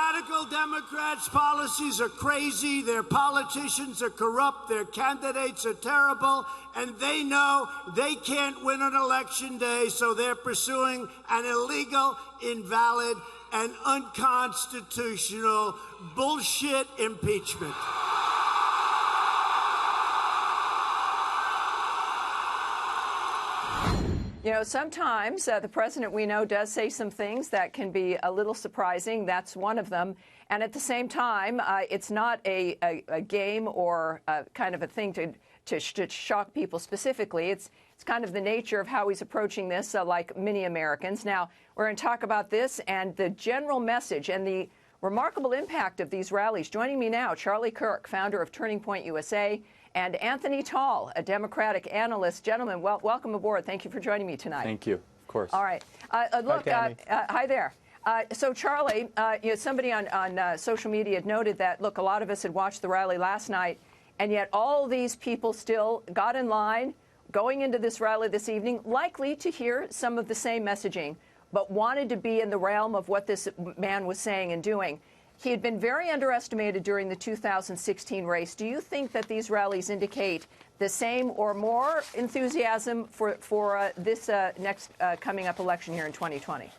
radical Democrats' policies are crazy, their politicians are corrupt, their candidates are terrible, and they know they can't win on election day, so they're pursuing an illegal, invalid, and unconstitutional bullshit impeachment. You know, sometimes the president, we know, does say some things that can be a little surprising. That's one of them. And at the same time, it's not a game or kind of a thing to shock people specifically. It's kind of the nature of how he's approaching this, like many Americans. Now, we're going to talk about this and the general message and the remarkable impact of these rallies. Joining me now, Charlie Kirk, founder of Turning Point USA, and Anthony Tall, a Democratic analyst. Gentlemen, welcome aboard. Thank you for joining me tonight. Thank you. Of course. All right. Look, hi there. So, Charlie, somebody on social media had noted that, look, a lot of us had watched the rally last night, and yet all these people still got in line going into this rally this evening, likely to hear some of the same messaging, but wanted to be in the realm of what this man was saying and doing. He had been very underestimated during the 2016 race. Do you think that these rallies indicate the same or more enthusiasm for this next coming up election here in 2020?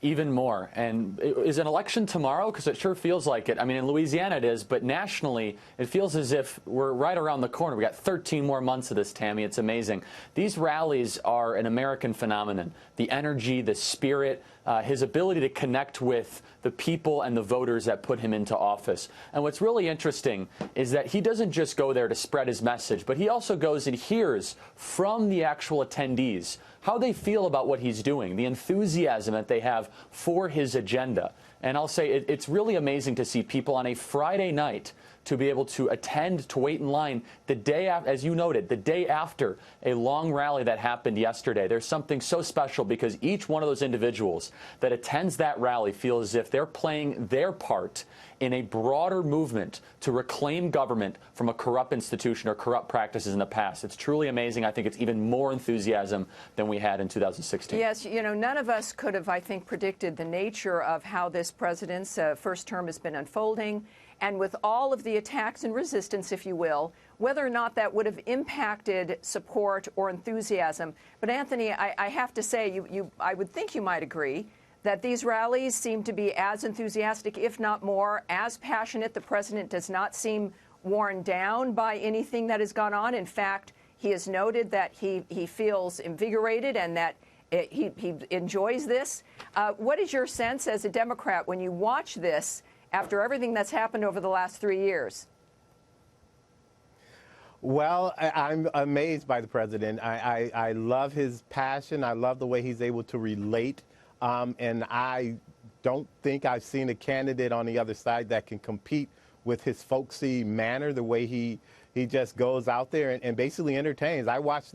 Even more. And is an election tomorrow? Because it sure feels like it. I mean, in Louisiana it is, but nationally it feels as if we're right around the corner. We got 13 more months of this, Tammy. It's amazing. These rallies are an American phenomenon. The energy, the spirit, his ability to connect with the people and the voters that put him into office. And what's really interesting is that he doesn't just go there to spread his message, but he also goes and hears from the actual attendees how they feel about what he's doing, the enthusiasm that they have for his agenda. And I'll say it's really amazing to see people on a Friday night to be able to attend, to wait in line the day after, as you noted, the day after a long rally that happened yesterday. There's something so special because each one of those individuals that attends that rally feels as if they're playing their part in a broader movement to reclaim government from a corrupt institution or corrupt practices in the past. It's truly amazing. I think it's even more enthusiasm than we had in 2016. Yes, you know, none of us could have, I think, predicted the nature of how this president's first term has been unfolding. And with all of the attacks and resistance, if you will, whether or not that would have impacted support or enthusiasm. But, Anthony, I have to say, I would think you might agree that these rallies seem to be as enthusiastic, if not more, as passionate. The president does not seem worn down by anything that has gone on. In fact, he has noted that he feels invigorated and that he enjoys this. What is your sense as a Democrat when you watch this after everything that's happened over the last 3 years? Well, I'm amazed by the president. I love his passion. I love the way he's able to relate. And I don't think I've seen a candidate on the other side that can compete with his folksy manner, the way he just goes out there and basically entertains. I watched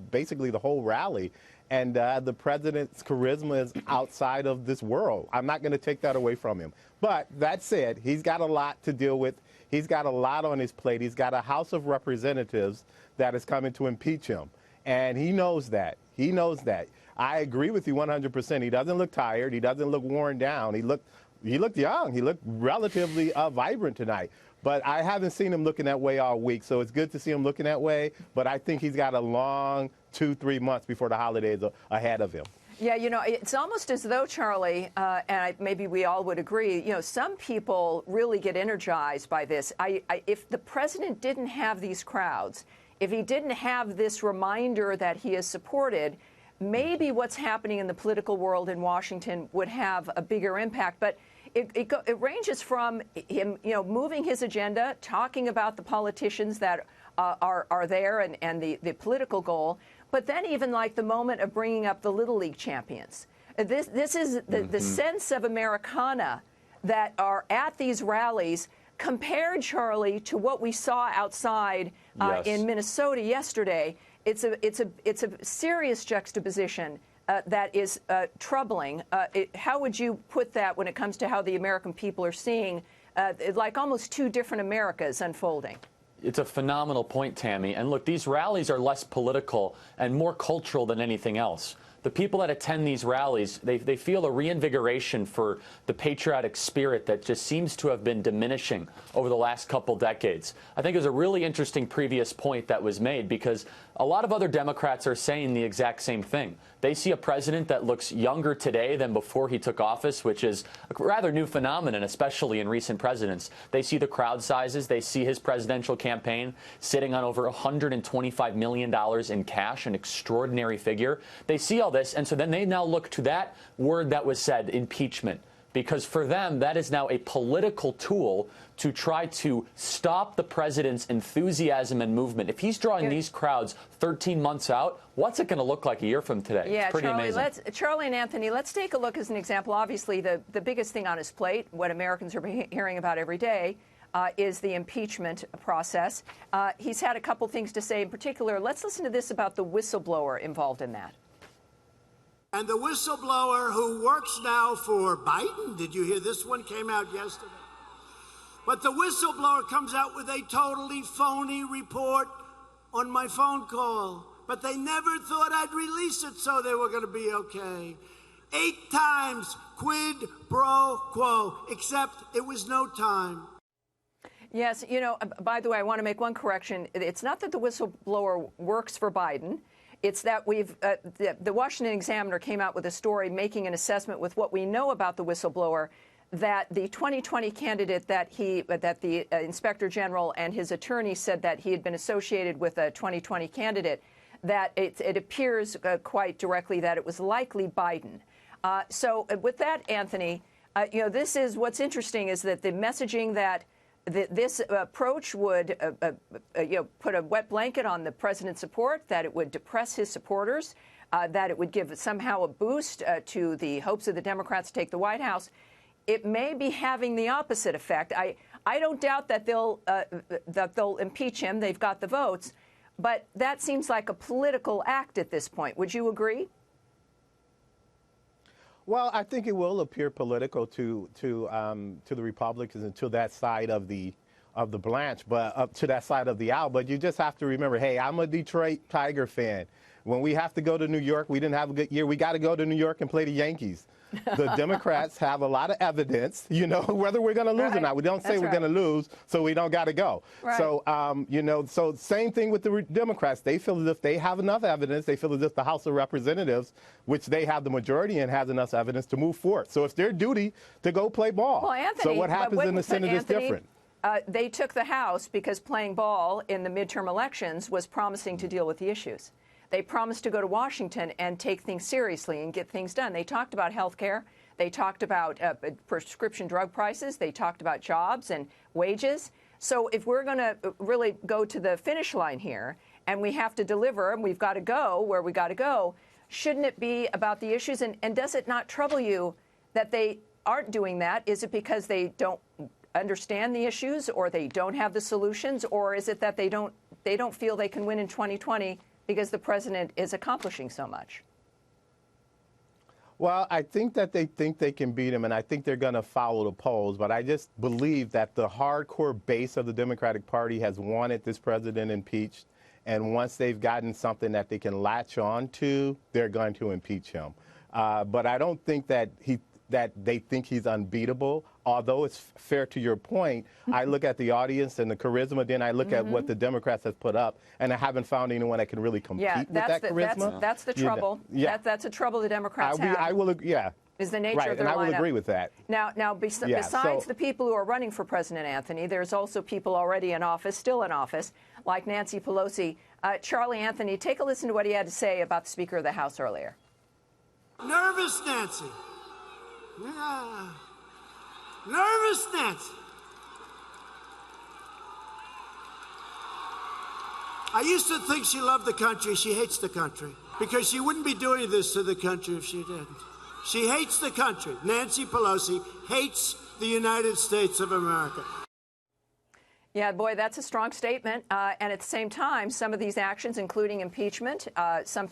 basically the whole rally. And the president's charisma is outside of this world. I'm not going to take that away from him. But that said, he's got a lot to deal with. He's got a lot on his plate. He's got a House of Representatives that is coming to impeach him. And he knows that. He knows that. I agree with you 100%. He doesn't look tired. He doesn't look worn down. He looked young. He looked relatively vibrant tonight. But I haven't seen him looking that way all week, so it's good to see him looking that way. But I think he's got a long 2-3 months before the holidays are ahead of him. Yeah, you know, it's almost as though, Charlie, and maybe we all would agree, you know, some people really get energized by this. If the president didn't have these crowds, if he didn't have this reminder that he is supported, maybe what's happening in the political world in Washington would have a bigger impact. But it ranges from him, you know, moving his agenda, talking about the politicians that are there and the political goal, but then even like the moment of bringing up the Little League champions. This is the sense of Americana that are at these rallies compared, Charlie, to what we saw outside in Minnesota yesterday. It's a serious juxtaposition that is troubling. How would you put that when it comes to how the American people are seeing like almost two different Americas unfolding? It's a phenomenal point, Tammy. And look, these rallies are less political and more cultural than anything else. the people that attend these rallies, they feel a reinvigoration for the patriotic spirit that just seems to have been diminishing over the last couple decades. I think it was a really interesting previous point that was made, because a lot of other Democrats are saying the exact same thing. They see a president that looks younger today than before he took office, which is a rather new phenomenon, especially in recent presidents. They see the crowd sizes. They see his presidential campaign sitting on over $125 million in cash, an extraordinary figure. They see all this, and so then they now look to that word that was said, impeachment, because for them, that is now a political tool to try to stop the president's enthusiasm and movement. If he's drawing these crowds 13 months out, what's it going to look like a year from today? Yeah, it's pretty amazing. Charlie and Anthony, let's take a look as an example. Obviously, the biggest thing on his plate, what Americans are hearing about every day, is the impeachment process. He's had a couple things to say in particular. Let's listen to this about the whistleblower involved in that. And the whistleblower who works now for Biden, did you hear this one came out yesterday? But the whistleblower comes out with a totally phony report on my phone call. But they never thought I'd release it, so they were going to be okay. 8 times quid pro quo, except it was no time. Yes, you know, by the way, I want to make one correction. It's not that the whistleblower works for Biden. It's that the Washington Examiner came out with a story making an assessment with what we know about the whistleblower, that the 2020 candidate that the Inspector General and his attorney said that he had been associated with a 2020 candidate, that it appears quite directly that it was likely Biden. So with that, Anthony, you know, this is what's interesting is that the messaging that this approach would you know, put a wet blanket on the president's support, that it would depress his supporters, that it would give somehow a boost to the hopes of the Democrats to take the White House. It may be having the opposite effect. I don't doubt that they'll impeach him. They've got the votes. But that seems like a political act at this point. Would you agree? Well, I think it will appear political to the Republicans and to that side of the branch, but up to that side of the aisle. But you just have to remember, hey, I'm a Detroit Tiger fan. When we have to go to New York, we didn't have a good year. We got to go to New York and play the Yankees. The Democrats have a lot of evidence, you know, whether we're going to lose or not. We don't say we're going to lose, so we don't got to go. Right. So, you know, so same thing with the Democrats. They feel as if they have enough evidence. They feel as if the House of Representatives, which they have the majority in, has enough evidence to move forward. So it's their duty to go play ball. Well, Anthony, so what happens in the Senate is different. They took the House because playing ball in the midterm elections was promising to deal with the issues. They promised to go to Washington and take things seriously and get things done. They talked about health care. They talked about prescription drug prices. They talked about jobs and wages. So if we're going to really go to the finish line here and we have to deliver and we've got to go where we got to go, shouldn't it be about the issues? And does it not trouble you that they aren't doing that? Is it because they don't understand the issues or they don't have the solutions? Or is it that they don't feel they can win in 2020 because the president is accomplishing so much? Well, I think that they think they can beat him, and I think they're going to follow the polls. But I just believe that the hardcore base of the Democratic Party has wanted this president impeached. And once they've gotten something that they can latch on to, they're going to impeach him. But I don't think that they think he's unbeatable. Although it's fair to your point, I look at the audience and the charisma, then I look at what the Democrats have put up, and I haven't found anyone that can really compete with that charisma. That's the trouble. You know, that's a trouble the Democrats have. I will, yeah. Is the nature of their lineup. And I will lineup. agree with that. Now, besides the people who are running for President Anthony, there's also people already in office, still in office, like Nancy Pelosi. Charlie Anthony, take a listen to what he had to say about the Speaker of the House earlier. Nervous Nancy. Yeah. Nervous Nancy. I used to think she loved the country. She hates the country because she wouldn't be doing this to the country if she didn't. She hates the country. Nancy Pelosi hates the United States of America. Yeah, boy, that's a strong statement. And at the same time, some of these actions, including impeachment, some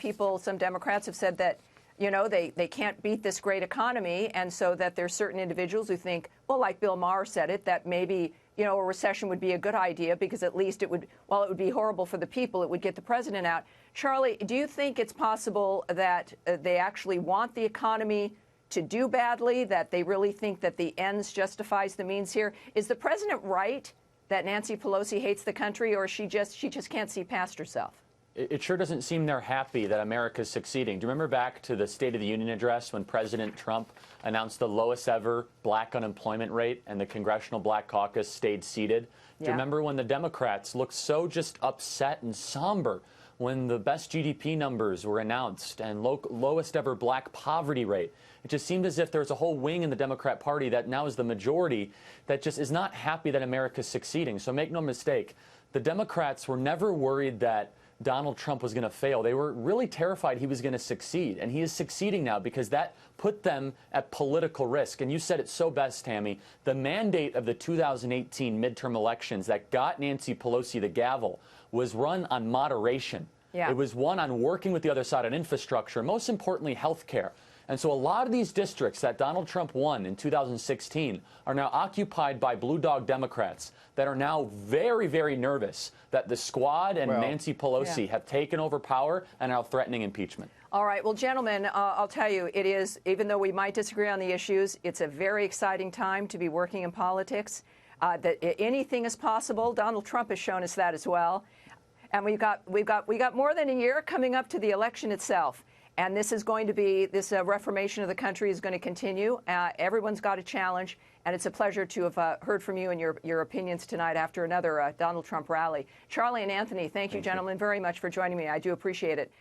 Democrats have said that you know, they can't beat this great economy, and so that there's certain individuals who think, well, like Bill Maher said it, that maybe, you know, a recession would be a good idea because at least it would, while it would be horrible for the people, it would get the president out. Charlie, do you think it's possible that they actually want the economy to do badly, that they really think that the ends justifies the means here? Is the president right that Nancy Pelosi hates the country, or she just can't see past herself? It sure doesn't seem they're happy that America's succeeding. Do you remember back to the State of the Union address when President Trump announced the lowest ever black unemployment rate and the Congressional Black Caucus stayed seated? Do you remember when the Democrats looked so just upset and somber when the best GDP numbers were announced and lowest ever black poverty rate? It just seemed as if there was a whole wing in the Democrat Party that now is the majority that just is not happy that America's succeeding. So make no mistake, the Democrats were never worried that Donald Trump was going to fail. They were really terrified he was going to succeed, and he is succeeding now because that put them at political risk. And you said it so best, Tammy. The mandate of the 2018 midterm elections that got Nancy Pelosi the gavel was run on moderation. Yeah. It was one on working with the other side on infrastructure, most importantly, health care. And so a lot of these districts that Donald Trump won in 2016 are now occupied by blue dog Democrats that are now very, very nervous that the squad and Nancy Pelosi have taken over power and are threatening impeachment. All right. Well, gentlemen, I'll tell you, it is, even though we might disagree on the issues, it's a very exciting time to be working in politics. That anything is possible. Donald Trump has shown us that as well. And we got more than a year coming up to the election itself. And this is going to be, this reformation of the country is going to continue. Everyone's got a challenge, and it's a pleasure to have heard from you and your opinions tonight after another Donald Trump rally. Charlie and Anthony, thank you, gentlemen, very much for joining me. I do appreciate it.